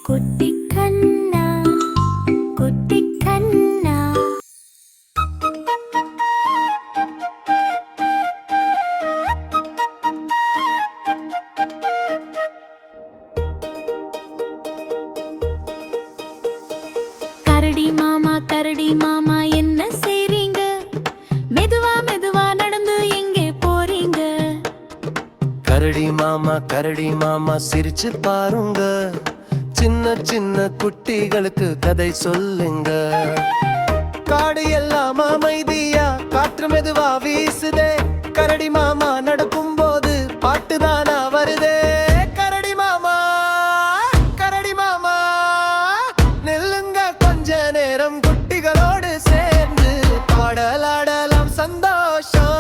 குட்டி கண்ணா குட்டி கண்ணா கரடி மாமா என்ன செய்றீங்க? மெதுவா மெதுவா நடந்து எங்கே போறீங்க? கரடி மாமா சிரிச்சு பாருங்க, சின்ன சின்ன குட்டிகளுக்கு கதை சொல்லுங்க. காடு எல்லாம் அமைதியா, காற்று மெதுவா வீசுதே. கரடி மாமா நடக்கும் போது பாட்டுதானா வருதே. கரடி மாமா நெல்லுங்க கொஞ்ச நேரம், குட்டிகளோடு சேர்ந்து பாடலாடலாம் சந்தோஷம்.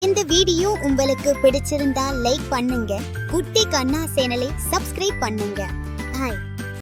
இந்த வீடியோ உங்களுக்கு பிடிச்சிருந்தா லைக் பண்ணுங்க, குட்டி கண்ணா சேனலை சப்ஸ்கிரைப் பண்ணுங்க. பாய்.